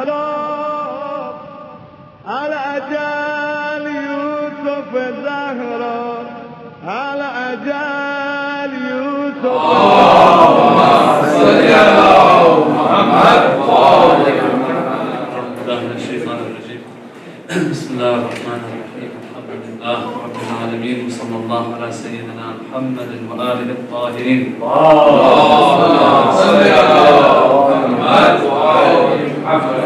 زهرة على أجال يوسف زهرة على أجال يوسف اللهم صل على محمد وعلى آل محمد. بسم الله الرحمن الرحيم. الحمد لله رب العالمين وصلى الله على سيدنا محمد وآله الطاهرين. اللهم صل على محمد وآل محمد.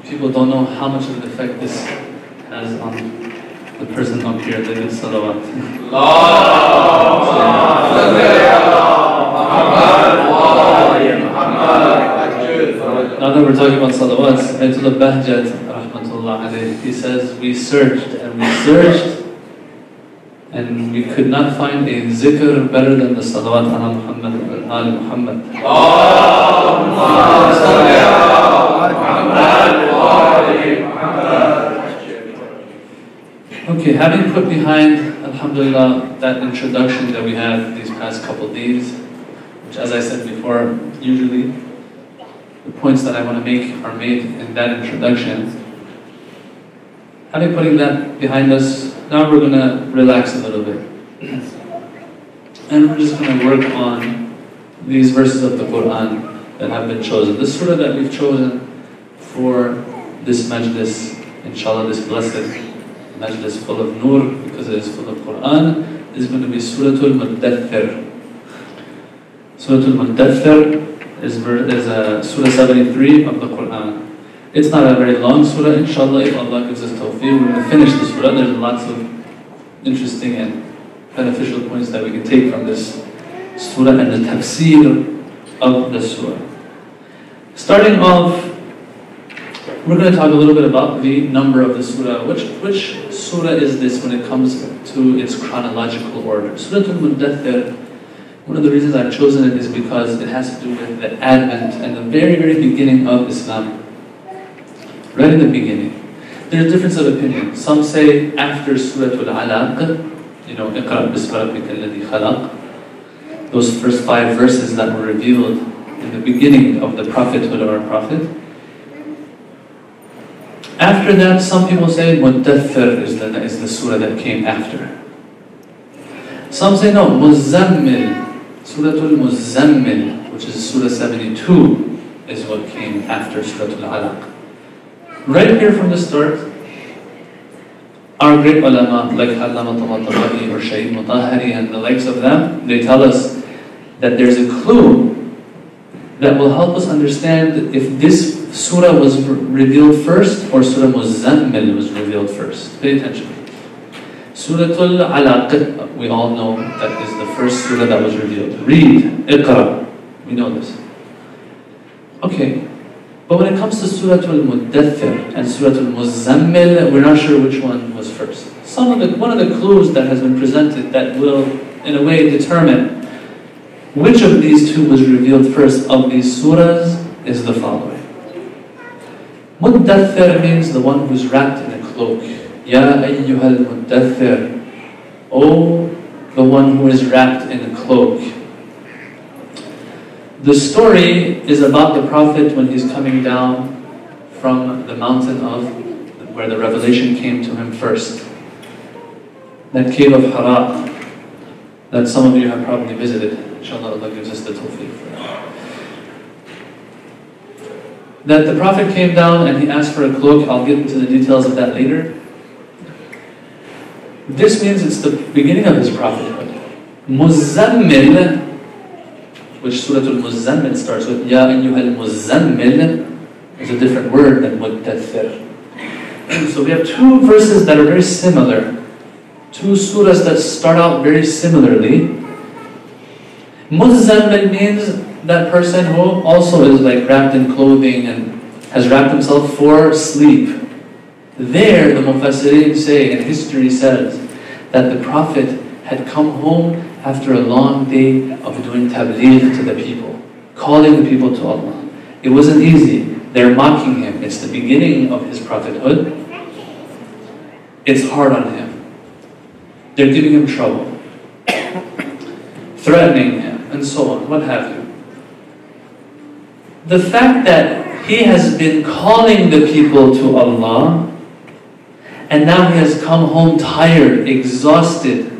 People don't know how much of an effect this has on the person up here. They do salawat. Now that we're talking about salawat, Ayatollah Bahjat, rahmatullah alayhi, he says, we searched and we searched and we could not find a zikr better than the salawat ala Muhammad wa ala Muhammad. Okay, having put behind, alhamdulillah, that introduction that we had these past couple days, which as I said before, usually the points that I want to make are made in that introduction. Having putting that behind us, now we're going to relax a little bit. And we're just going to work on these verses of the Quran that have been chosen. The surah that we've chosen for this majlis, inshallah, this blessed majlis full of nur, because it is full of Quran, is going to be Surah Al-Mudatthir. Surah Al-Mudatthir is Surah 73 of the Quran. It's not a very long surah, inshallah. If Allah gives us tawfiq, we're going to finish the surah. There's lots of interesting and beneficial points that we can take from this surah and the tafsir of the surah. Starting off, we're going to talk a little bit about the number of the surah. Which surah is this when it comes to its chronological order? Surah Al-Mudatthir, one of the reasons I've chosen it is because it has to do with the advent and the very, very beginning of Islam. Right in the beginning. There's a difference of opinion. Some say after Surah Al-Alaq, Iqra bismi rabbika alladhi khalaq, those first 5 verses that were revealed in the beginning of the prophethood of our prophet. After that, some people say Mudatthir is the surah that came after. Some say no, Muzammil, Surah Al-Muzammil, which is Surah 72, is what came after Surah Al-Alaq. Right here from the start, our great ulama, like Allama Tabatabai or Shaykh Mutahari and the likes of them, they tell us that there's a clue that will help us understand if this surah was revealed first or Surah Muzammil was revealed first. Pay attention. Surah Al-Alaq, we all know that is the first surah that was revealed. Read, Iqra, we know this. Okay. But when it comes to Surah Al-Mudatthir and Surah Al-Muzammil, we're not sure which one was first. One of the clues that has been presented that will, in a way, determine which of these two was revealed first of these surahs is the following. Mudatthir means the one who's wrapped in a cloak. Ya ayyuhal mudatthir. Oh, the one who is wrapped in a cloak. The story is about the Prophet when he's coming down from the mountain of where the revelation came to him first. That cave of Hira that some of you have probably visited. Inshallah, Allah gives us the tawfiq for that. That the Prophet came down and he asked for a cloak. I'll get into the details of that later. This means it's the beginning of his prophethood. Muzammil, which Surah Al-Muzammil starts with, Ya ayyuhal muzammil, is a different word than Mudatthir. So we have 2 verses that are very similar. 2 surahs that start out very similarly. Muzammil means that person who also is like wrapped in clothing and has wrapped himself for sleep. There, the Mufassirin say, and history says, that the Prophet had come home after a long day of doing tabligh to the people, calling the people to Allah. It wasn't easy. They're mocking him. It's the beginning of his prophethood. It's hard on him. They're giving him trouble, threatening him, and so on, what have you. The fact that He has been calling the people to Allah, and now he has come home tired, exhausted.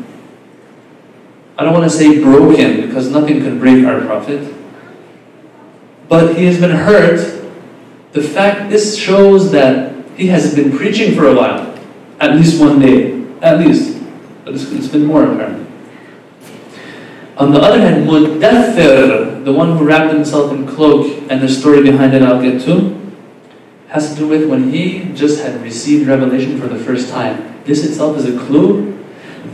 I don't want to say broken, because nothing can break our Prophet. But he has been hurt. This shows that he has been preaching for a while. At least one day. At least. But it's been more apparently. On the other hand, Mudatthir, the one who wrapped himself in cloak, and the story behind it I'll get to, has to do with when he just had received revelation for the first time. This itself is a clue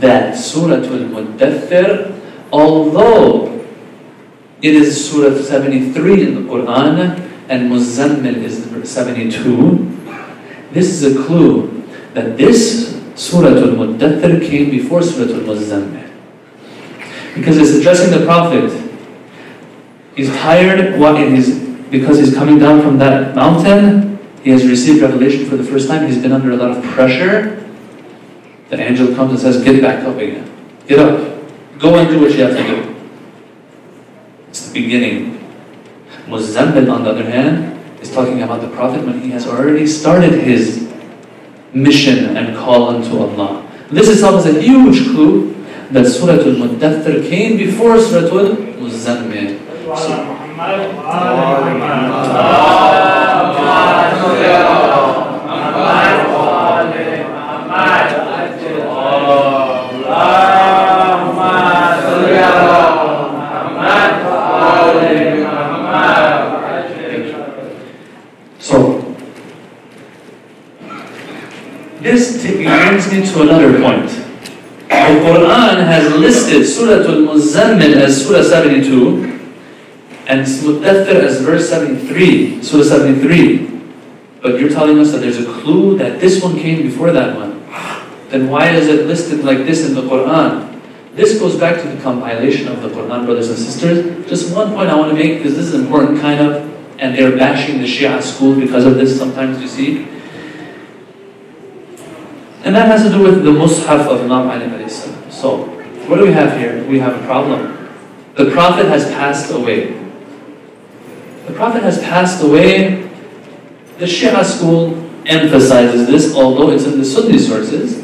that Surah Al-Mudatthir, although it is Surah 73 in the Quran, and Muzammil is 72, this is a clue that this Surah Al-Mudatthir came before Surah Al-Muzammil. Because it's addressing the Prophet. He's tired because he's coming down from that mountain. He has received revelation for the first time. He's been under a lot of pressure. The angel comes and says, get back up again. Get up. Go and do what you have to do. It's the beginning. Muzammil, on the other hand, is talking about the Prophet when he has already started his mission and call unto Allah. This itself is a huge clue that Surah Al-Mudatthir came before Surah Al-Muzammil. So, this brings me to another point. The Quran has listed Surah Al-Muzammil as Surah 72 and Mudatthir as verse 73, Surah 73. But you're telling us that there's a clue that this one came before that one. Then why is it listed like this in the Quran? This goes back to the compilation of the Quran, brothers and sisters. Just one point I want to make, because this is important kind of, and they're bashing the Shia school because of this sometimes, you see. And that has to do with the Mus'haf of Imam Ali alayhi salam. So, what do we have here? We have a problem. The Prophet has passed away. The Prophet has passed away. The Shia school emphasizes this, although it's in the Sunni sources,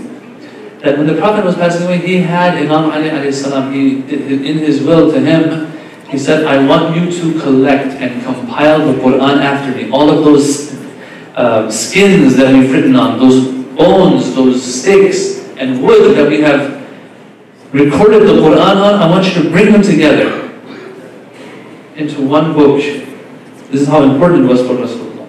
that when the Prophet was passing away, he had Imam Ali alayhi salam, in his will to him, he said, I want you to collect and compile the Quran after me. All of those skins that we've written on, those bones, those sticks and wood that we have recorded the Quran on, I want you to bring them together into one book. This is how important it was for Rasulullah.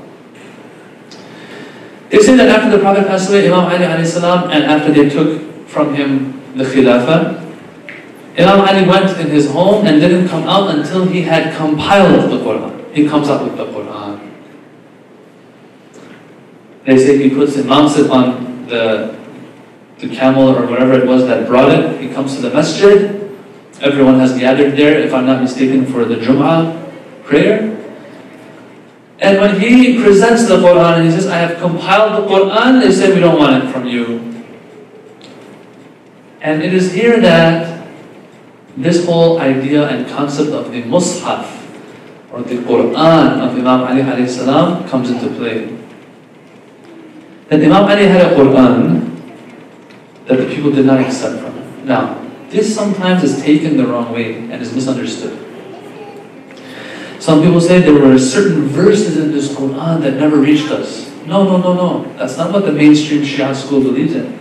They say that after the Prophet passed away, Imam Ali alayhi salam, and after they took from him the Khilafah, Imam Ali went in his home and didn't come out until he had compiled the Quran. He comes out with the Quran. They say he mounts it on the camel or whatever it was that brought it. He comes to the masjid. Everyone has gathered there, if I'm not mistaken, for the Jum'ah prayer. And when he presents the Quran and he says, I have compiled the Quran, they say, we don't want it from you. And it is here that this whole idea and concept of the Mus'haf, or the Quran of Imam Ali alayhi salam, comes into play. That Imam Ali had a Quran that the people did not accept from him. Now, this sometimes is taken the wrong way and is misunderstood. Some people say there were certain verses in this Quran that never reached us. No. That's not what the mainstream Shia school believes in.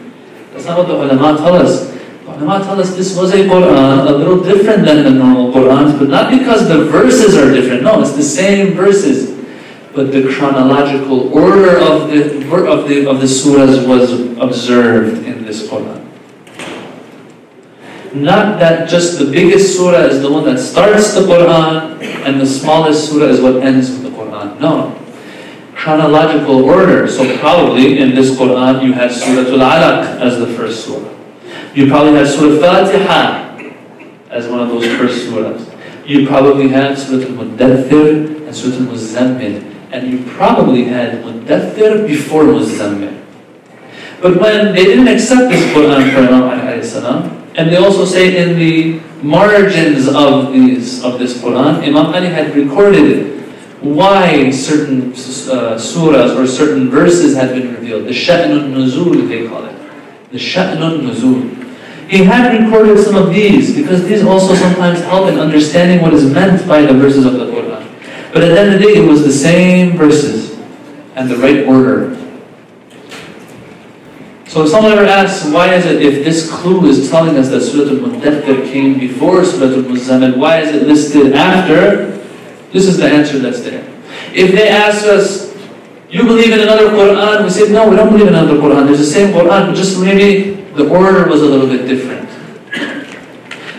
That's not what the ulama tell us. The ulama tell us this was a Quran a little different than the normal Qurans, but not because the verses are different. No, it's the same verses. But the chronological order of the surahs was observed in this Quran. Not that just the biggest surah is the one that starts the Quran and the smallest surah is what ends with the Quran. No. Chronological order. So probably in this Quran you had Surah Al-Alaq as the first surah. You probably had Surah Fatiha as one of those first surahs. You probably had Surah Al-Mudatthir and Surah Al-Muzammil. And you probably had Mudatthir before Muzammil. But when they didn't accept this Quran from Imam Ali alayhi salam, and they also say in the margins of this Quran, Imam Ali had recorded why certain surahs or certain verses had been revealed. The Sha'nun Nuzul, they call it. The Sha'nun Nuzul. He had recorded some of these because these also sometimes help in understanding what is meant by the verses of the Quran. But at the end of the day, it was the same verses and the right order. So if someone ever asks, why is it, if this clue is telling us that Surah Al-Mudatthir came before Surah Al-Mizan, why is it listed after? This is the answer that's there. If they ask us, you believe in another Quran? We say, no, we don't believe in another Quran. There's the same Quran, but just maybe the order was a little bit different.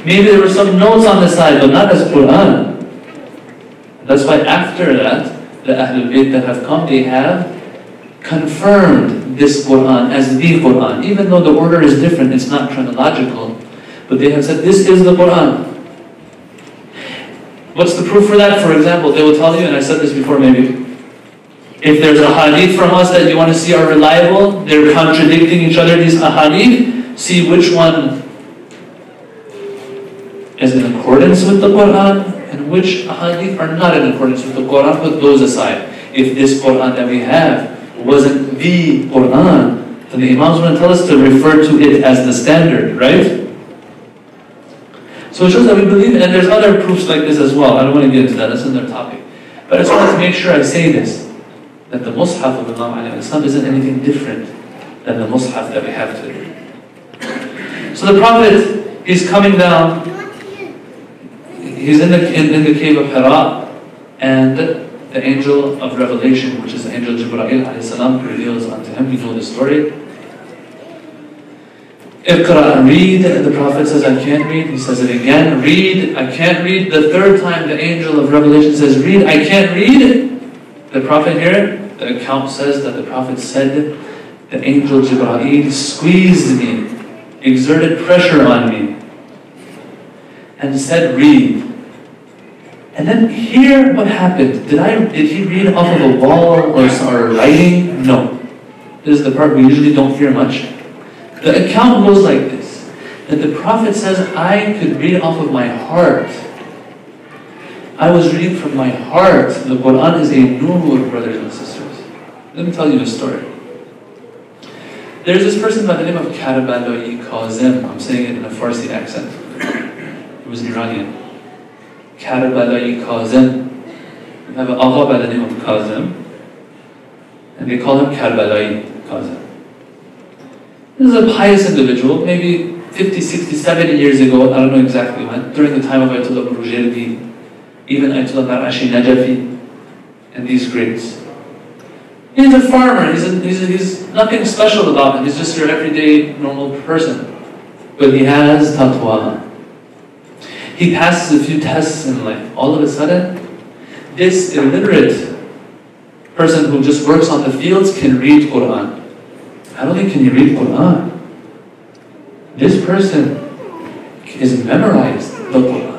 Maybe there were some notes on the side, but not as Quran. That's why after that, the Ahlul Bayt that have come, they have confirmed this Quran as the Quran. Even though the order is different, it's not chronological, but they have said, this is the Quran. What's the proof for that? For example, they will tell you, and I said this before maybe, if there's a hadith from us that you want to see are reliable, they're contradicting each other, these ahadith, see which one is in accordance with the Quran and which ahadith are not in accordance with the Quran. Put those aside. If this Quran that we have wasn't the Quran, then the Imams want to tell us to refer to it as the standard, right? So it shows that we believe, and there's other proofs like this as well. I don't want to get into that, that's another topic. But I just wanted to make sure I say this, that the Mus'haf of Imam isn't anything different than the Mus'haf that we have today. So the Prophet, he's coming down, he's in the cave of Hira, and the angel of revelation, which is the angel Jibreel alayhi salam, reveals unto him. You know the story. Iqra, read. The Prophet says, I can't read. He says it again, read. I can't read. The third time the angel of revelation says, read. I can't read. The Prophet here, the account says that the Prophet said, the angel Jibreel squeezed me, exerted pressure on me, and said, read. And then here, what happened? Did he read off of a wall or writing? No. This is the part we usually don't hear much. The account goes like this, that the Prophet says, I could read off of my heart. I was reading from my heart. The Quran is a nur, brothers and sisters. Let me tell you a story. There's this person by the name of Karbala'i Kazim. I'm saying it in a Farsi accent. He was Iranian. Karbala'i Kazim. We have an Agha by the name of Kazim, and they call him Karbala'i Kazim. This is a pious individual, maybe 50, 60, 70 years ago, I don't know exactly when, during the time of Ayatollah Burujerdi, even Ayatollah Marashi Najafi, and these greats. He's a farmer, he's nothing special about him, he's just your everyday normal person. But he has taqwa. He passes a few tests in life. All of a sudden, this illiterate person who just works on the fields can read Quran. Not only can you read Quran, this person is memorized the Quran.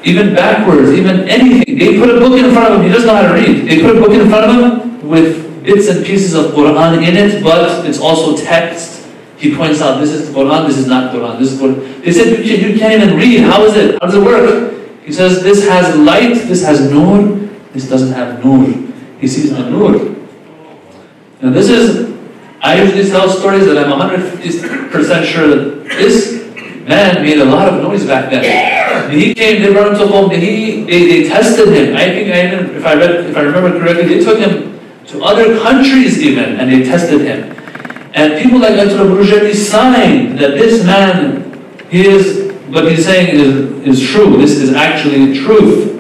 Even backwards, even anything. They put a book in front of him, he doesn't know how to read. They put a book in front of him with bits and pieces of Quran in it, but it's also text. He points out, this is Quran, this is not Quran, this is Quran. They said, you can't even read, how is it? How does it work? He says, this has light, this has nur, this doesn't have nur. He sees the nur. Now this is, I usually tell stories that I'm 150% sure that this man made a lot of noise back then. He came, they brought him to home, they tested him. I think, if I remember correctly, they took him to other countries even, and they tested him. And people like Ayatollah Burujerdi signed that this man, what he's saying is true. This is actually truth.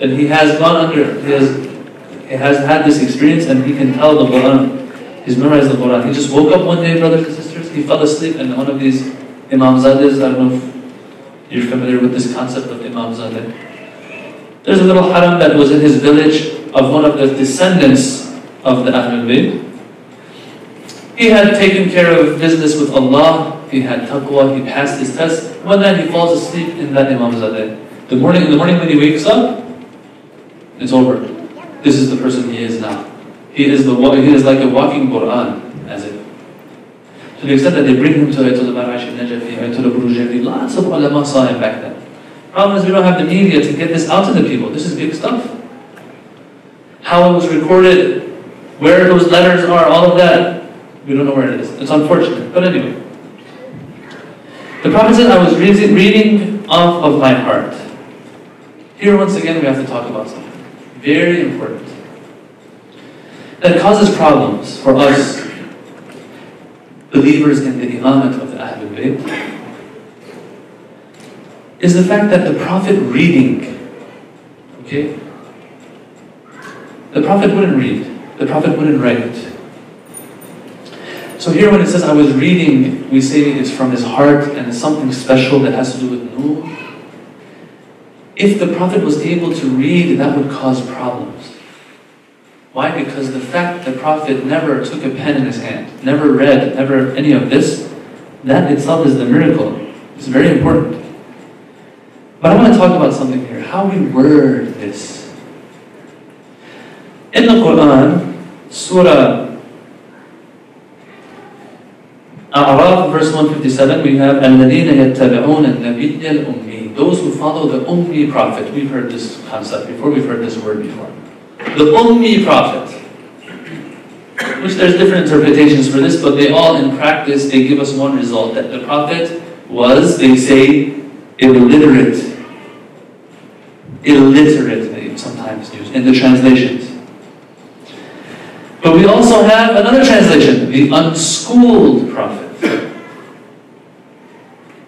That he has gone under, he has had this experience and he can tell the Quran. He's memorized the Quran. He just woke up one day, brothers and sisters, he fell asleep and one of these Imamzadehs, I don't know if you're familiar with this concept of Imamzadeh. There's a little haram that was in his village of one of the descendants of the Ahlul Bayt. He had taken care of business with Allah, he had taqwa, he passed his test. One night he falls asleep in that Imamzadeh. In the morning when he wakes up, it's over. This is the person he is now. He is like a walking Quran, as if. To the extent that they bring him to Ayatollah Marashi Najafi, Ayatollah Burujerdi, lots of ulama saw him back then. Problem is we don't have the media to get this out to the people. This is big stuff. How it was recorded, where those letters are, all of that, we don't know where it is. It's unfortunate, but anyway. The Prophet said, I was reading off of my heart. Here once again we have to talk about something very important that causes problems for us believers in the imamate of the Ahlul Bayt, is the fact that the Prophet reading, okay? The Prophet wouldn't read. The Prophet wouldn't write. So here when it says, I was reading, we say it's from his heart and it's something special that has to do with nur. If the Prophet was able to read, that would cause problems. Why? Because the fact that the Prophet never took a pen in his hand, never read, never any of this, that itself is the miracle. It's very important. But I want to talk about something here, how we word this. In the Quran, Surah A'raf, verse 157, we have الَّذِينَ يَتَّبِعُونَ النَّبِيَّ الْأُمِّيِّ. Those who follow the Ummi Prophet. We've heard this concept before, we've heard this word before. The Ummi Prophet. Which there's different interpretations for this, but they all in practice, they give us one result, that the Prophet was, they say, illiterate. Illiterate, they sometimes use in the translations. But we also have another translation, the unschooled prophet.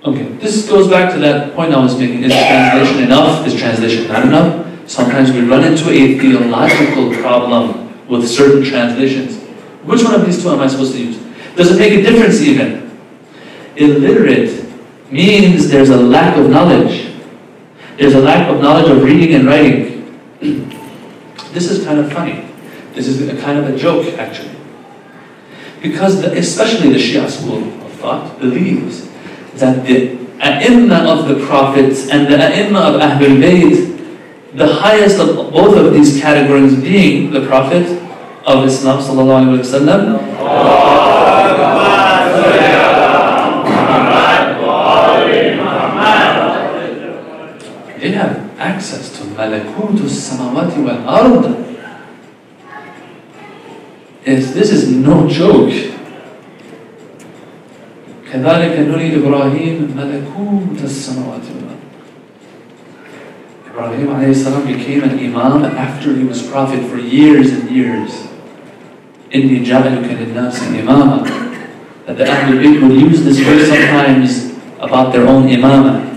Okay, this goes back to that point I was making. Is translation enough? Is translation not enough? Sometimes we run into a theological problem with certain translations. Which one of these two am I supposed to use? Does it make a difference even? Illiterate means there's a lack of knowledge. There's a lack of knowledge of reading and writing. This is kind of funny. This is a kind of a joke, actually. Because especially the Shia school of thought believes that the A'imma of the Prophets and the A'imma of Ahlul Bayt, the highest of both of these categories being the Prophet of Islam sallallahu alaihi wasallam, they have access to malakutu samawati wal ard. This is no joke. كذلك نري إبراهيم ملكوت السماوات والأرض. Ibrahim alayhi salam became an imam after he was prophet for years and years. إِنِّي جَعَلُكَ لِلنَّاسِ إِمَامًا. That the Ahlul Bayt would use this verse sometimes about their own imamah.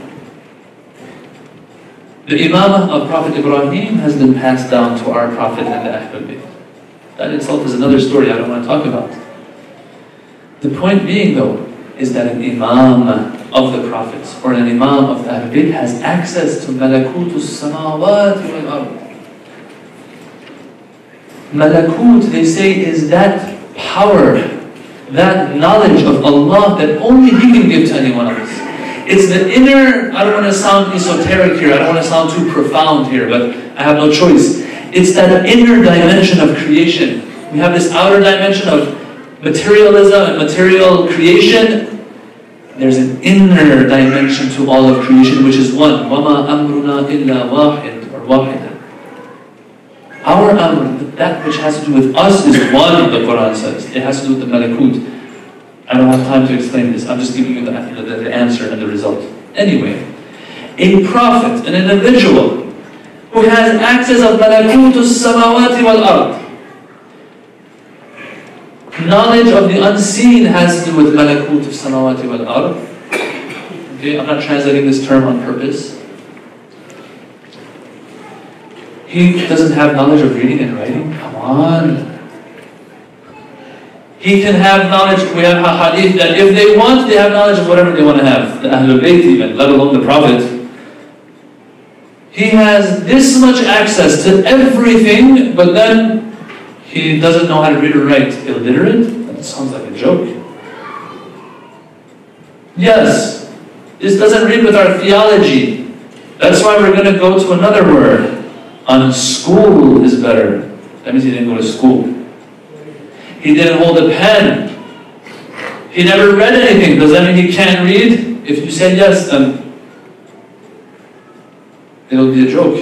The imamah of Prophet Ibrahim has been passed down to our Prophet and the Ahlul Bayt. That itself is another story I don't want to talk about. The point being though, is that an imam of the prophets or an imam of the Ahlul Bayt has access to malakutu samawati wal ard. Malakut, they say, is that power, that knowledge of Allah that only He can give to anyone else. It's the inner, I don't want to sound esoteric here, I don't want to sound too profound here, but I have no choice. It's that inner dimension of creation. We have this outer dimension of materialism and material creation. There's an inner dimension to all of creation, which is one. وَمَا أَمْرُنَا إِلَّا وَاحِدٌ or وَاحِدًا. Our amr, that which has to do with us, is one, the Quran says. It has to do with the malakut. I don't have time to explain this. I'm just giving you the answer and the result. Anyway, a prophet, an individual, who has access of malakutu samawati wal ard. Knowledge of the unseen has to do with malakutu samawati wal ard. Okay, I'm not translating this term on purpose. He doesn't have knowledge of reading and writing? Come on. He can have knowledge, we have a hadith that if they want, they have knowledge of whatever they want to have. The Ahlul Bayt even, let alone the Prophet. He has this much access to everything, but then he doesn't know how to read or write. Illiterate? That sounds like a joke. Yes, this doesn't read with our theology. That's why we're going to go to another word. Unschooled is better. That means he didn't go to school. He didn't hold a pen. He never read anything. Does that mean he can't read? If you say yes, then It'll be a joke.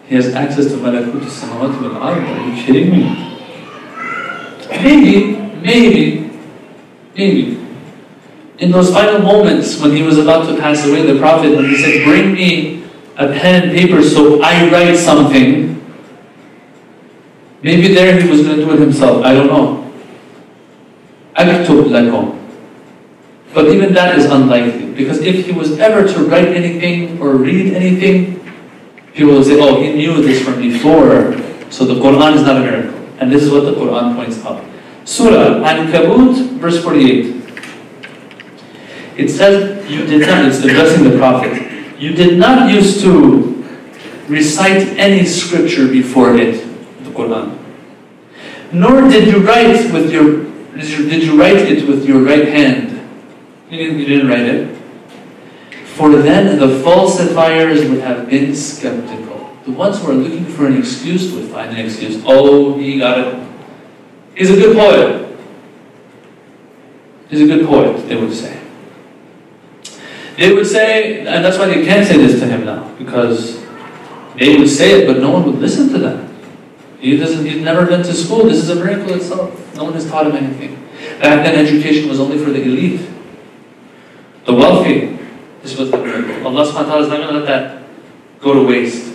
He has access to Malakut al-Samawat wal-Ard. Are you kidding me? Maybe, in those final moments when he was about to pass away, the Prophet, when he said, bring me a pen and paper so I write something, maybe there he was going to do it himself. I don't know. أَكْتُبْ لَكُمْ. But even that is unlikely, because if he was ever to write anything or read anything, people will say, oh, he knew this from before, so the Quran is not a miracle. And this is what the Quran points out. Surah Al-Ankabut, verse 48. It says, you did not, it's addressing the Prophet, you did not used to recite any scripture before it, the Quran. Nor did you write it with your right hand. You didn't write it. For then the falsifiers would have been skeptical. The ones who are looking for an excuse would find an excuse. Oh, he got it. He's a good poet. He's a good poet, they would say. They would say, and that's why they can't say this to him now, because they would say it, but no one would listen to them. He's never been to school. This is a miracle itself. No one has taught him anything. Back then, education was only for the elite, the wealthy. This was the miracle. Allah subhanahu wa ta'ala is not going to let that go to waste.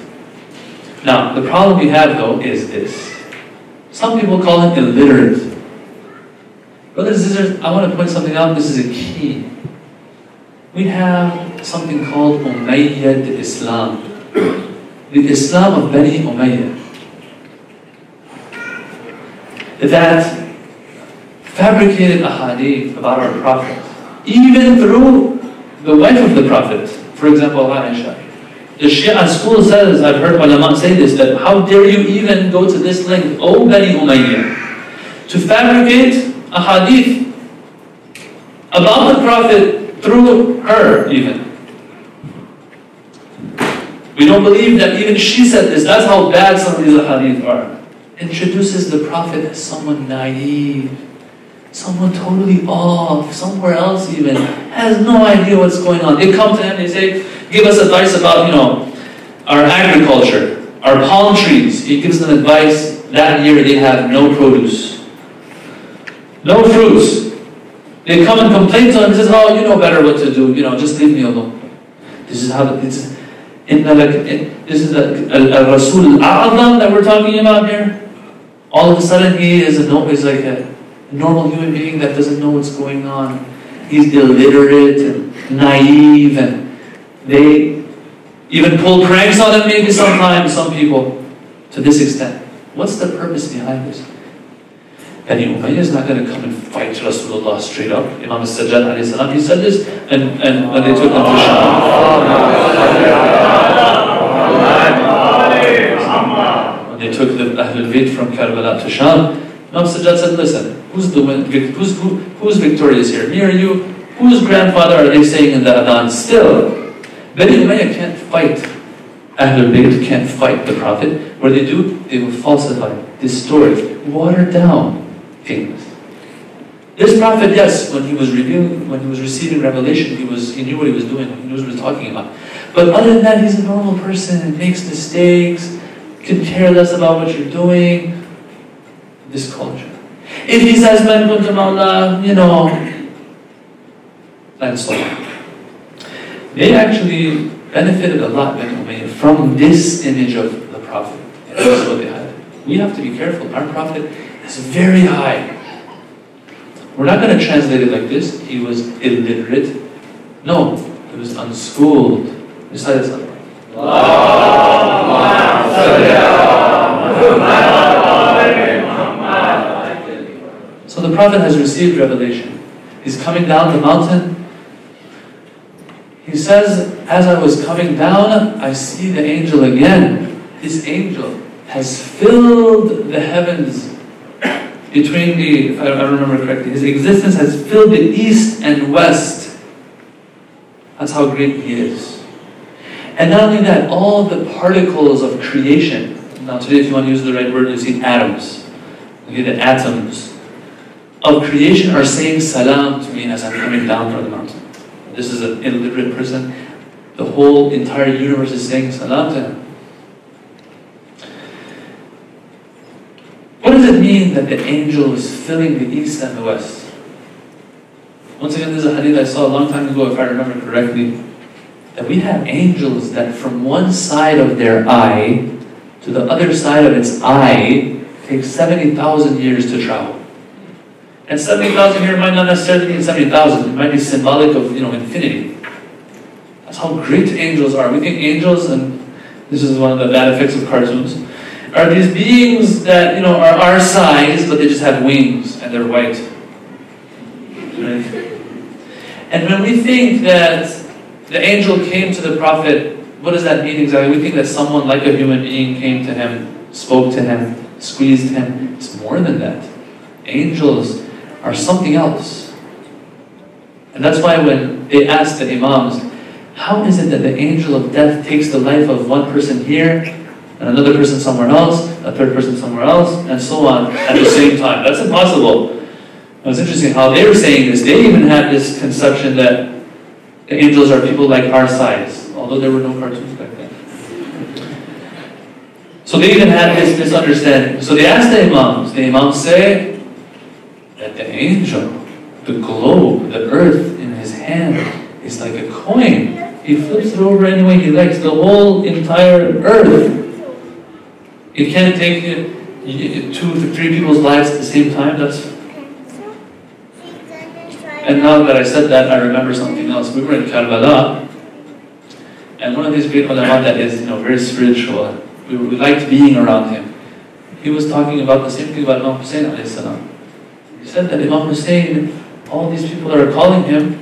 Now, the problem we have though is this. Some people call him illiterate. Brothers and sisters, I want to point something out. This is a key. We have something called Umayyad Islam. The Islam of Bani Umayyah. That fabricated ahadith about our Prophet, even through the wife of the Prophet, for example, Aisha. The Shia school says, I've heard ulama say this, that how dare you even go to this length, O Bani Umayyah, to fabricate ahadith about the Prophet through her even. We don't believe that even she said this. That's how bad some of these ahadith are. Introduces the Prophet as someone naive, someone totally off, somewhere else even, has no idea what's going on. They come to him, they say, give us advice about, our agriculture, our palm trees. He gives them advice. That year they have no produce, no fruits. They come and complain to him. He says, oh, you know better what to do. Just leave me alone. This is how this is. This is a Rasul A'adam that we're talking about here. All of a sudden he's like a normal human being that doesn't know what's going on. He's illiterate and naive, and they even pull pranks on him maybe sometimes, some people, to this extent. What's the purpose behind this? Bani Umayyah is not going to come and fight Rasulullah straight up. Imam al-Sajjad alayhi salam, he said this, and when they took him to Sham, when they took the Ahlul Bayt from Karbala to Sham, Imam al-Sajjad said, listen, who's victorious here? Me or you? Whose grandfather are they saying in the Adhan? Still, Bani Umayyah can't fight. Ahlul Bayt can't fight the Prophet. What do? They will falsify, distort, water down things. This Prophet, yes, when he was receiving revelation, he knew what he was doing, he knew what he was talking about. But other than that, he's a normal person, makes mistakes, can care less about what you're doing. This culture. If he says, Man kuntum Allah, and so on. They actually benefited a lot, Bani Umayyah, from this image of the Prophet. That's what they had. We have to be careful. Our Prophet is very high. We're not going to translate it like this. He was illiterate. No, he was unschooled. Recite this. So the Prophet has received revelation. He's coming down the mountain. He says, as I was coming down, I see the angel again. This angel has filled the heavens between the, if I remember correctly, his existence has filled the east and west. That's how great he is. And not only that, all the particles of creation. Now today, if you want to use the right word, you see atoms. Okay, the atoms of creation are saying salam to me as I'm coming down from the mountain. This is an illiterate person The whole entire universe is saying salam to him. What does it mean that the angel is filling the east and the west? Once again, there's a hadith I saw a long time ago, if I remember correctly, that we have angels that from one side of their eye to the other side of its eye takes 70,000 years to travel. And 70,000 here might not necessarily mean 70,000. It might be symbolic of, infinity. That's how great angels are. We think angels, and this is one of the bad effects of cartoons, are these beings that, are our size, but they just have wings and they're white. Right? And when we think that the angel came to the Prophet, what does that mean exactly? We think that someone like a human being came to him, spoke to him, squeezed him. It's more than that. Angels are something else. And that's why when they asked the Imams, how is it that the angel of death takes the life of one person here, and another person somewhere else, a third person somewhere else, and so on at the same time? That's impossible. It was interesting how they were saying this. They even had this conception that the angels are people like our size, although there were no cartoons back then. So they even had this misunderstanding. So they asked the Imams say that the angel, the globe, the earth in his hand is like a coin. He flips it over any way he likes, the whole entire earth. It can't take 2 to 3 people's lives at the same time. And now that I said that, I remember something else. We were in Karbala, and one of these great ulama that is, very spiritual. We liked being around him. He was talking about the same thing about Imam Hussein alayhi salam. He said that Imam Hussein, all these people are calling him,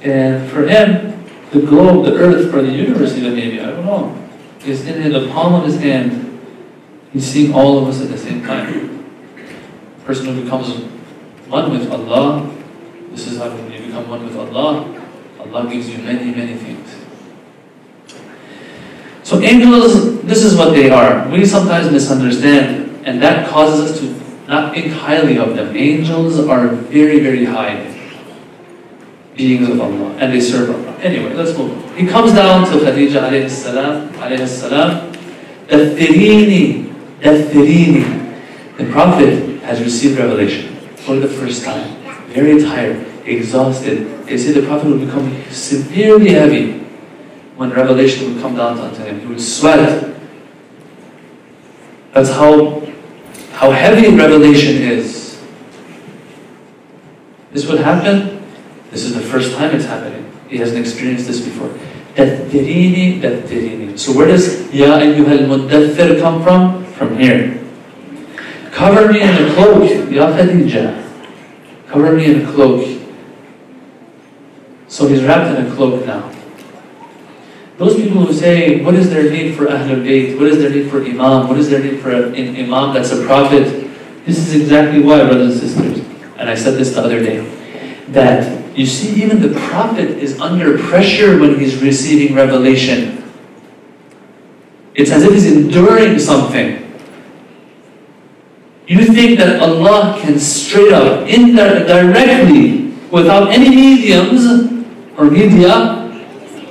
and for him, the globe, the earth, or the universe even maybe, I don't know, is in the palm of his hand. He's seeing all of us at the same time. The person who becomes one with Allah, this is how when you become one with Allah, Allah gives you many, many things. So angels, this is what they are. We sometimes misunderstand, and that causes us to not think highly of them. Angels are very, very high beings of Allah, and they serve Allah. Anyway, let's move on. He comes down to Khadija alayhi salam, Dathirini. The Prophet has received revelation for the first time. Very tired, exhausted. They say the Prophet would become severely heavy when revelation would come down onto him. He would sweat. That's how heavy revelation is. This would happen. This is the first time it's happening. He hasn't experienced this before. Dathirini. So where does Ya ayyuhal Mudatthir come from? From here. Cover me in a cloak, Ya Khadija. Cover me in a cloak. So he's wrapped in a cloak now. Those people who say, what is their need for Ahlul Bayt? What is their need for Imam? What is their need for an Imam that's a prophet? This is exactly why, brothers and sisters. And I said this the other day. That you see, even the Prophet is under pressure when he's receiving revelation. It's as if he's enduring something. You think that Allah can straight up, directly, without any mediums or media,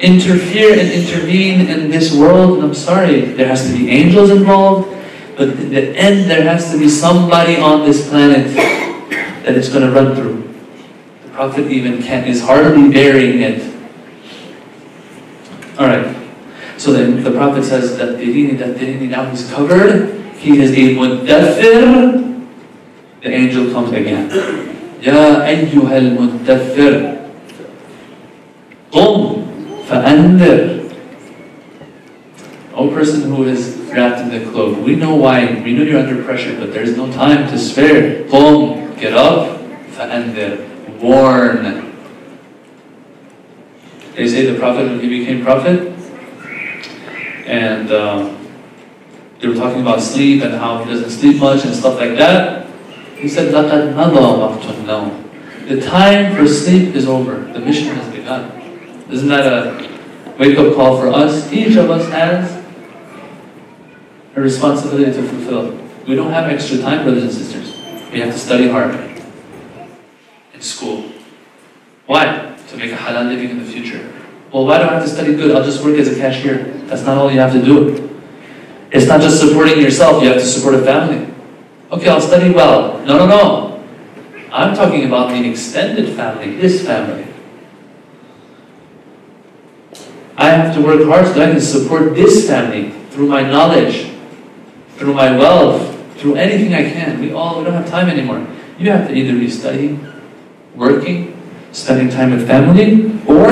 interfere and intervene in this world? And I'm sorry, there has to be angels involved, but in the end there has to be somebody on this planet that it's going to run through. The Prophet even is hardly bearing it. Alright, so then the Prophet says that now he's covered. He is a Mudatthir. The angel comes again. Ya ayyuhal Mudatthir. Qum fa'andir. O person who is wrapped in the cloak, we know why. We know you're under pressure, but there's no time to spare. Qum, get up. Fa'andir. Warn. They say the Prophet, when he became Prophet, and they were talking about sleep and how he doesn't sleep much and stuff like that. He said, لَقَدْ مَضَى وَقْتُ النَّوْمِ. The time for sleep is over. The mission has begun. Isn't that a wake-up call for us? Each of us has a responsibility to fulfill. We don't have extra time, brothers and sisters. We have to study hard in school. Why? To make a halal living in the future. Well, why do I have to study good? I'll just work as a cashier. That's not all you have to do. It's not just supporting yourself, you have to support a family. Okay, I'll study well. No, no, no. I'm talking about the extended family, his family. I have to work hard so that I can support this family through my knowledge, through my wealth, through anything I can. We don't have time anymore. You have to either be studying, working, spending time with family, or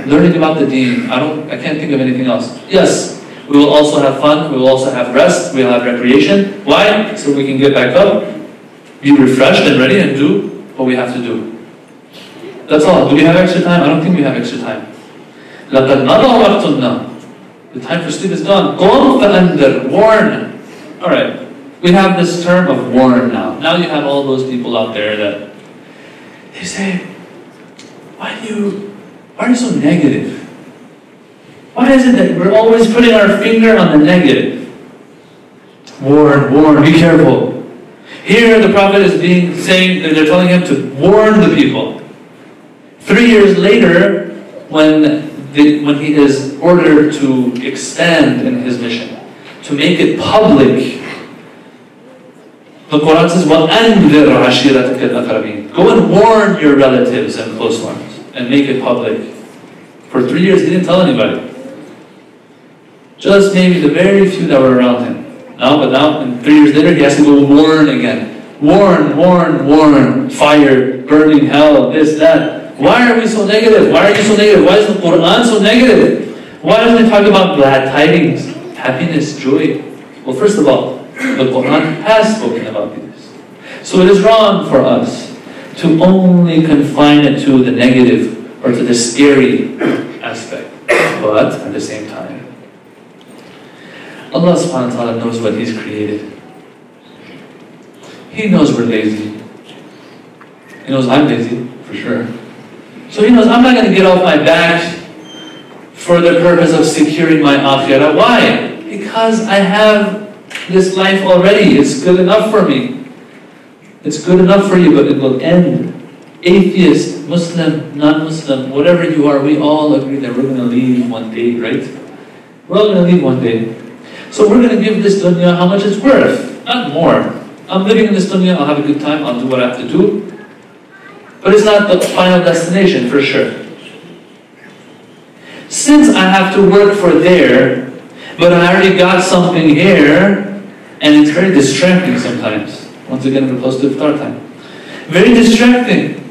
learning about the deen. I can't think of anything else. Yes, we will also have fun, we will also have rest, we will have recreation. Why? So we can get back up, be refreshed and ready and do what we have to do. That's all. Do we have extra time? I don't think we have extra time. لَقَدْ مَضَى وَقْتُنَّا. The time for sleep is gone. قُمْ فَأَنذِرْ. Warn. Alright. We have this term of warn now. Now you have all those people out there that they say, why are you so negative? Why is it that we're always putting our finger on the negative? Warn, warn, be careful. Here the Prophet is saying that they're telling him to warn the people. 3 years later, when he is ordered to expand in his mission, to make it public, the Quran says, وَأَنذِرْ عَشِيرَتَكَ الْأَقْرَبِينَ. Go and warn your relatives and close ones, and make it public. For 3 years he didn't tell anybody. Just maybe the very few that were around him. But now, and 3 years later, he has to go warn again. Warn, warn, warn. Fire, burning hell, this, that. Why are we so negative? Why are you so negative? Why is the Quran so negative? Why doesn't it talk about glad tidings, happiness, joy? Well, first of all, the Quran has spoken about these. So it is wrong for us to only confine it to the negative or to the scary aspect. But at the same time, Allah subhanahu wa ta'ala knows what He's created. He knows we're lazy. He knows I'm lazy, for sure. So He knows I'm not going to get off my back for the purpose of securing my akhirah. Why? Because I have this life already. It's good enough for me. It's good enough for you, but it will end. Atheist, Muslim, non-Muslim, whatever you are, we all agree that we're going to leave one day, right? We're all going to leave one day. So we're going to give this dunya how much it's worth, not more. I'm living in this dunya, I'll have a good time, I'll do what I have to do. But it's not the final destination, for sure. Since I have to work for there, but I already got something here, and it's very distracting sometimes. Once again, we're close to iftar time. Very distracting.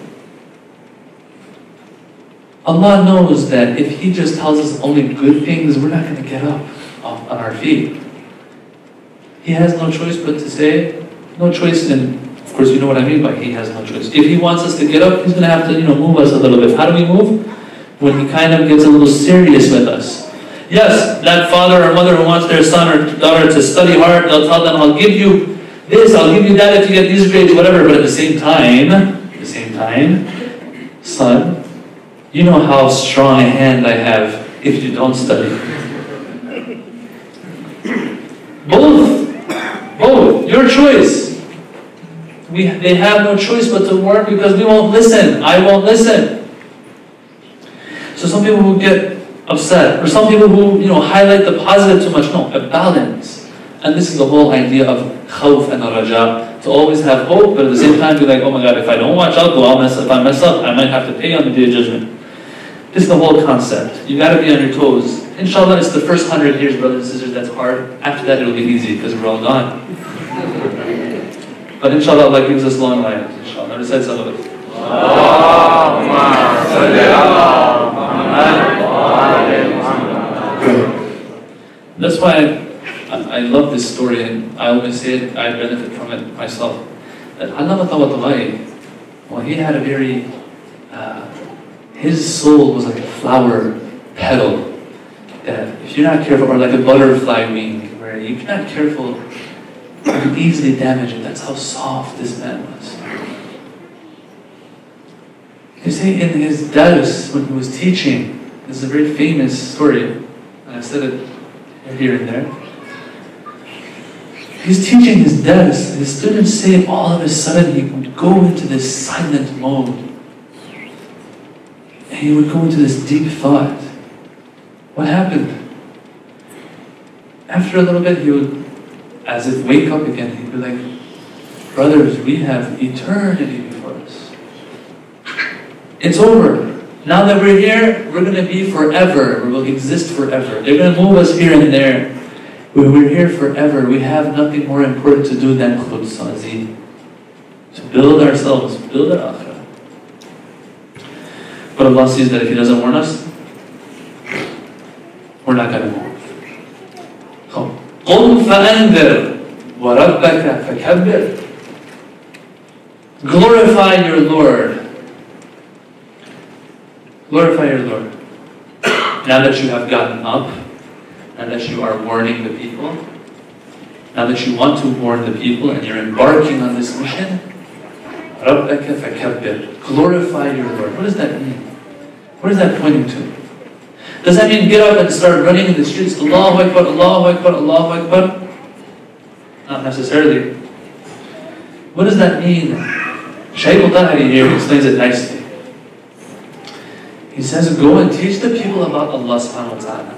Allah knows that if He just tells us only good things, we're not going to get up on our feet. He has no choice but to say, no choice, and of course you know what I mean by He has no choice. If He wants us to get up, He's going to have to move us a little bit. How do we move? When He kind of gets a little serious with us. Yes, that father or mother who wants their son or daughter to study hard, they'll tell them, I'll give you this, I'll give you that if you get these grades, whatever. But at the same time, son, you know how strong a hand I have if you don't study. Both, your choice. They have no choice but to work because we won't listen. I won't listen. So some people who get upset, or some people who highlight the positive too much. No, a balance. And this is the whole idea of khawf and raja, to always have hope, but at the same time be like, oh my God, if I don't watch out, I'll mess up. If I mess up, I might have to pay on the Day of Judgment. This is the whole concept. You got to be on your toes. Inshallah, it's the first 100 years, brothers and sisters, that's hard. After that, it'll be easy because we're all gone. But inshallah, Allah gives us long lives. Inshallah, recite some of it. That's why I love this story, and I always say it, I benefit from it myself. That Allama Tabatabai, well, he had a very, his soul was like a flower petal, that if you're not careful, or like a butterfly wing, where if you're not careful, you can easily damage it. That's how soft this man was. You see, in his dars, when he was teaching, this is a very famous story, and I've said it here and there. He's teaching his dars, his students say all of a sudden he would go into this silent mode. And he would go into this deep thought. What happened? After a little bit, he would, as if wake up again, he'd be like, brothers, we have eternity before us. It's over. Now that we're here, we're going to be forever. We will exist forever. They're going to move us here and there. We're here forever. We have nothing more important to do than khudsazi, to build ourselves, build our akhirah. But Allah sees that if He doesn't warn us, we're not going to move. قُمْ فَأَنذِرْ وَرَبَّكَ فَكَبِّرْ. Glorify your Lord. Glorify your Lord. Now that you have gotten up, now that you are warning the people, now that you want to warn the people and you're embarking on this mission, رَبَّكَ فَكَبِّرْ. Glorify your Lord. What does that mean? What is that pointing to? Does that mean get up and start running in the streets? Allahu Akbar, Allahu Akbar, Allahu Akbar? Not necessarily. What does that mean? Shaykh al-Tahari here explains it nicely. He says, go and teach the people about Allah subhanahu wa ta'ala.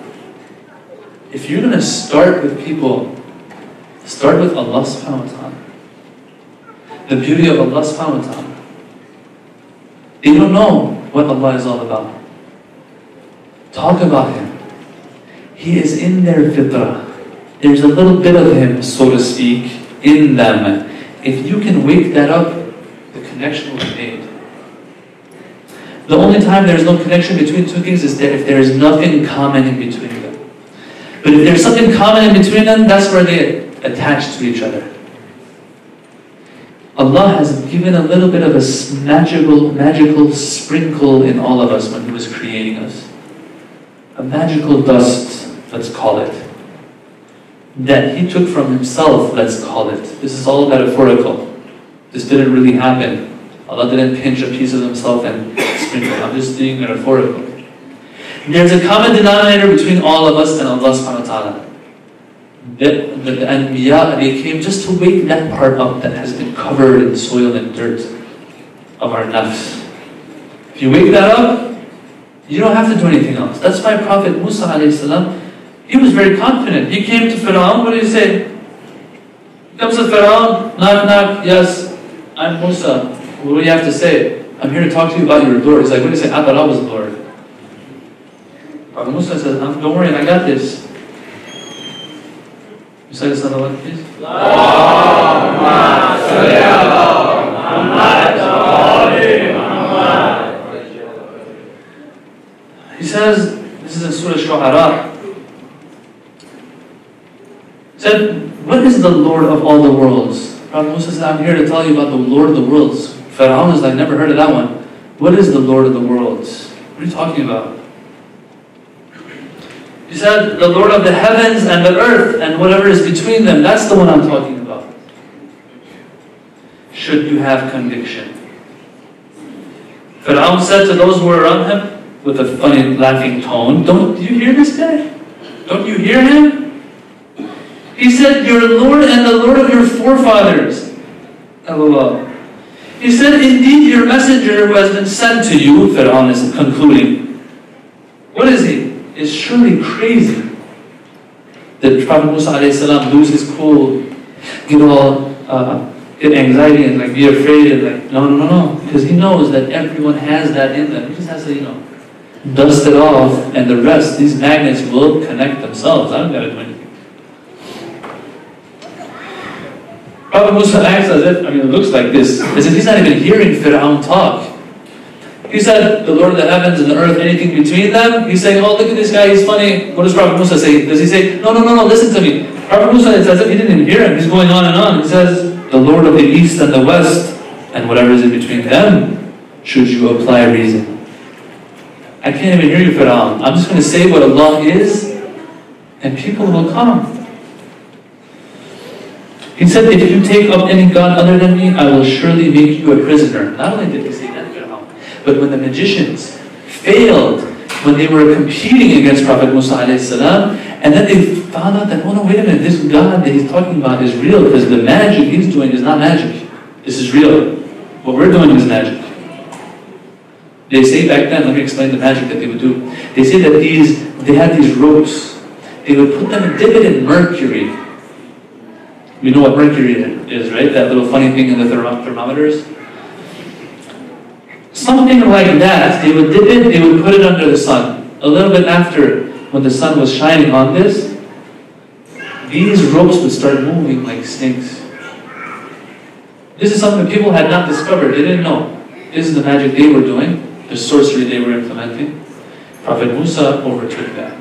If you're going to start with people, start with Allah subhanahu wa ta'ala. The beauty of Allah subhanahu wa ta'ala. They don't know what Allah is all about. Talk about Him. He is in their fitrah. There's a little bit of Him, so to speak, in them. If you can wake that up, the connection will be made. The only time there's no connection between two things is that if there is nothing common in between them. But if there's something common in between them, that's where they attach to each other. Allah has given a little bit of a magical sprinkle in all of us when He was creating us. A magical dust, let's call it, that He took from Himself, let's call it. This is all metaphorical. This didn't really happen. Allah didn't pinch a piece of Himself and sprinkle. I'm just being metaphorical. There's a common denominator between all of us and Allah subhanahu wa ta'ala. The Anbiya, they came just to wake that part up that has been covered in soil and dirt of our nafs. If you wake that up, you don't have to do anything else. That's why Prophet Musa alayhi salam, he was very confident. He came to Fir'aun, what did he say? He comes to Fir'aun, knock knock, yes, I'm Musa. What do you have to say? I'm here to talk to you about your Lord. He's like, what do you say? I thought I was the Lord. Prophet Musa says, don't worry, I got this. You say the salawat, please? He says, this is in Surah Shu'ara. He said, what is the Lord of all the worlds? Prophet Musa said, I'm here to tell you about the Lord of the worlds. Fir'aun is like, never heard of that one. What is the Lord of the worlds? What are you talking about? He said, the Lord of the heavens and the earth and whatever is between them. That's the one I'm talking about. Should you have conviction? Fir'aun said to those who were around him, with a funny laughing tone, do you hear this guy? Don't you hear him? He said, your Lord and the Lord of your forefathers. Allah. He said, indeed your messenger who has been sent to you, Fir'aun is concluding. What is he? Is surely crazy. That Prophet Musa ﷺ lose his cool, get anxiety and like be afraid and like, no. Because he knows that everyone has that in them. He just has to, dust it off, and the rest, these magnets will connect themselves. I don't got to do anything. Prophet Musa acts as if, it looks like this, as if he's not even hearing Fir'aun talk. He said, the Lord of the heavens and the earth, anything between them. He's saying, oh, look at this guy, he's funny. What does Prophet Musa say? Does he say, no, listen to me. Prophet Musa, it's as if he didn't even hear him. He's going on and on. He says, the Lord of the east and the west, and whatever is in between them, should you apply reason. I can't even hear you, Fir'aun. I'm just going to say what Allah is, and people will come. He said, if you take up any God other than me, I will surely make you a prisoner. Not only did he say that, but when the magicians failed, when they were competing against Prophet Musa a.s., and then they found out that, oh no, wait a minute, this God that he's talking about is real, because the magic he's doing is not magic. This is real. What we're doing is magic. They say back then, let me explain the magic that they would do. They say that they had these ropes. They would put them and dip it in mercury. You know what mercury is, right? That little funny thing in the thermometers? Something like that. They would dip it, they would put it under the sun. A little bit after, when the sun was shining on this, these ropes would start moving like snakes. This is something people had not discovered. They didn't know. This is the magic they were doing, the sorcery they were implementing. Prophet Musa overtook that.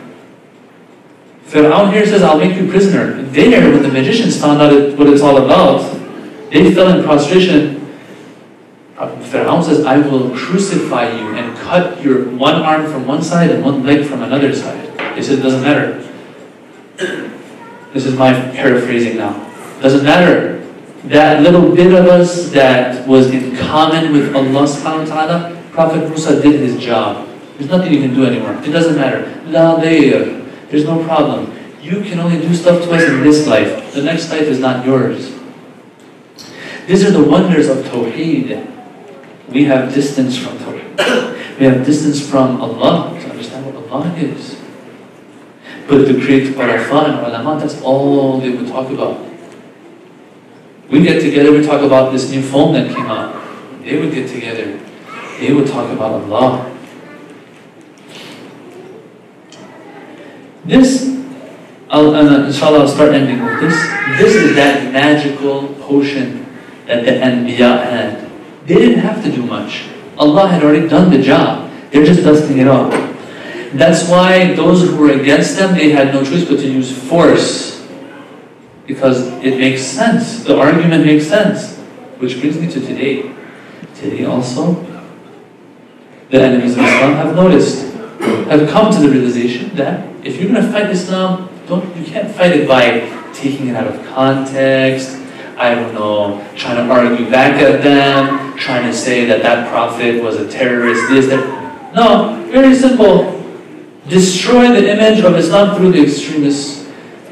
Fir'aun here says, I'll make you prisoner. There, when the magicians found out what it's all about, they fell in prostration. Fir'aun says, I will crucify you and cut your one arm from one side and one leg from another side. They said, it doesn't matter. This is my paraphrasing now. Doesn't matter. That little bit of us that was in common with Allah subhanahu wa ta'ala, Prophet Musa did his job. There's nothing you can do anymore. It doesn't matter. La dayr. There's no problem. You can only do stuff to us in this life. The next life is not yours. These are the wonders of Tawheed. We have distance from Tawheed. We have distance from Allah to understand what Allah is. But the great Qurafa and ulama, that's all they would talk about. We get together, we talk about this new phone that came out. They would get together. They would talk about Allah. This, inshallah I'll start ending with this. This is that magical potion that the Anbiya had. They didn't have to do much. Allah had already done the job. They're just dusting it off. That's why those who were against them, they had no choice but to use force. Because it makes sense. The argument makes sense. Which brings me to today. Today also, the enemies of Islam have noticed, have come to the realization that if you're going to fight Islam, you can't fight it by taking it out of context, I don't know, trying to argue back at them, trying to say that that prophet was a terrorist, this, that. No, very simple. Destroy the image of Islam through the extremists.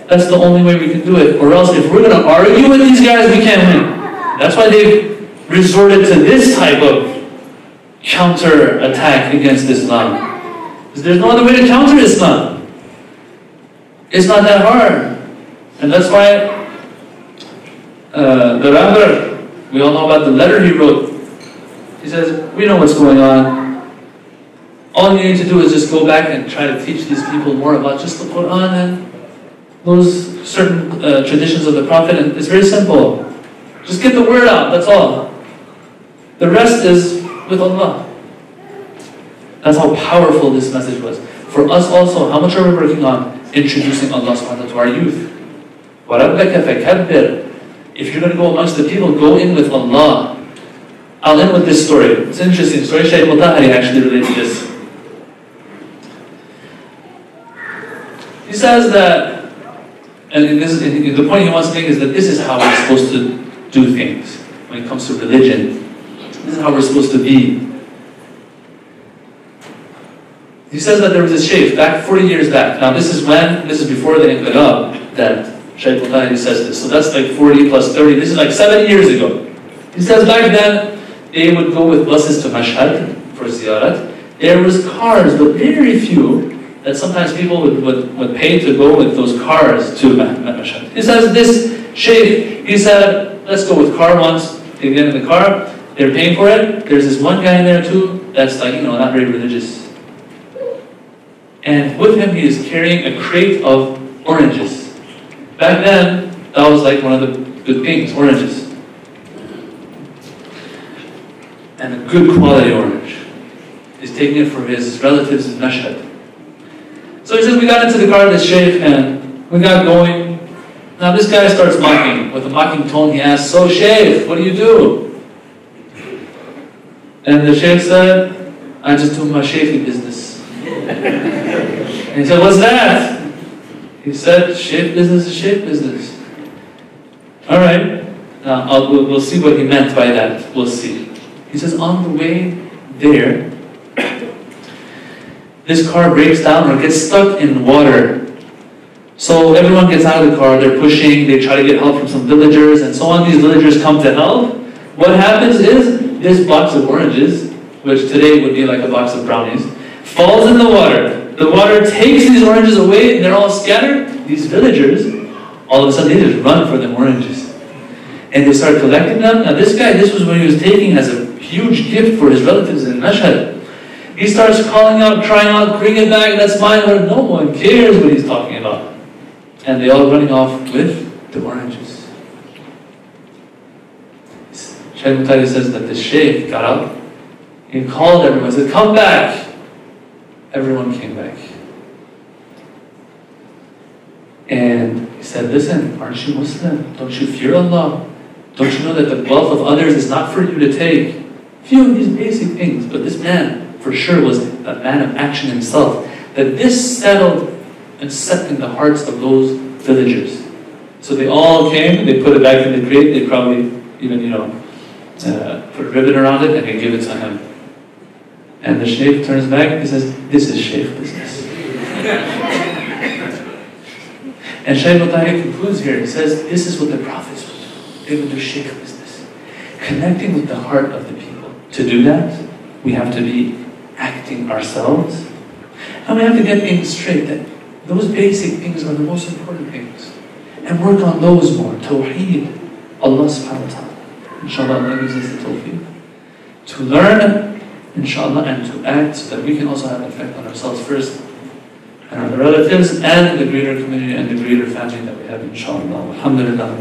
That's the only way we can do it. Or else if we're going to argue with these guys, we can't win. That's why they've resorted to this type of counter-attack against Islam. Because there's no other way to counter Islam. It's not that hard. And that's why the Rabbi, we all know about the letter he wrote. He says, we know what's going on. All you need to do is just go back and try to teach these people more about just the Quran and those certain traditions of the Prophet. And it's very simple. Just get the word out, that's all. The rest is with Allah. That's how powerful this message was. For us also, how much are we working on introducing Allah subhanahu wa ta'ala to our youth? وَرَبَّكَ فَكَبِّرْ. If you're going to go amongst the people, go in with Allah. I'll end with this story. It's an interesting story. Sheikh Mudatthir actually related to this. He says that, and this is, the point he wants to make is that this is how we're supposed to do things when it comes to religion. This is how we're supposed to be. He says that there was a sheikh back 40 years back. Now this is before the inqilab that Sheikh Rastani says this. So that's like 40 plus 30. This is like 7 years ago. He says back then, they would go with buses to Mashhad for ziyarat. There was cars, but very few, that sometimes people would pay to go with those cars to Mashhad. He says this sheikh, he said, let's go with car once. They get in the car, they're paying for it. There's this one guy in there too, that's like, not very religious. And with him, he is carrying a crate of oranges. Back then, that was like one of the good things, oranges. And a good quality orange. He's taking it for his relatives in Mashhad. So he says, we got into the car with the sheikh and we got going. Now this guy starts mocking. With a mocking tone, he asks, so sheikh, what do you do? And the sheikh said, I just do my sheikhi business. And he said, what's that? He said, sheikh business is sheikh business. Alright, now we'll see what he meant by that. We'll see. He says, on the way there, this car breaks down or gets stuck in water. So everyone gets out of the car, they're pushing, they try to get help from some villagers, and so on. These villagers come to help. What happens is, this box of oranges which today would be like a box of brownies, falls in the water. The water takes these oranges away and they're all scattered. These villagers, all of a sudden, they just run for them oranges. And they start collecting them. Now this guy, this was what he was taking as a huge gift for his relatives in Mashhad. He starts calling out, crying out, bring it back, that's mine. Where no one cares what he's talking about. And they all running off with the oranges. Shaykh Mudatthir says that the Sheikh got up, he called everyone, said, come back. Everyone came back. And he said, listen, aren't you Muslim? Don't you fear Allah? Don't you know that the wealth of others is not for you to take? Few of these basic things, but this man for sure was a man of action himself. That this settled and set in the hearts of those villagers. So they all came, they put it back in the crate, they probably even, put a ribbon around it and they give it to him. And the Sheikh turns back and he says, this is Sheikh business. And Shaykh Mudatthir concludes here, he says, this is what the prophets would do. They would do Sheikh business. Connecting with the heart of the people. To do that, we have to be acting ourselves. And we have to get things straight, that those basic things are the most important things. And work on those more. Tawheed. Allah subhanahu wa ta'ala. Inshallah, Allah gives us the tawfiq. To learn, inshallah, and to act so that we can also have an effect on ourselves first, and our relatives, and the greater community and the greater family that we have, inshallah. Alhamdulillah.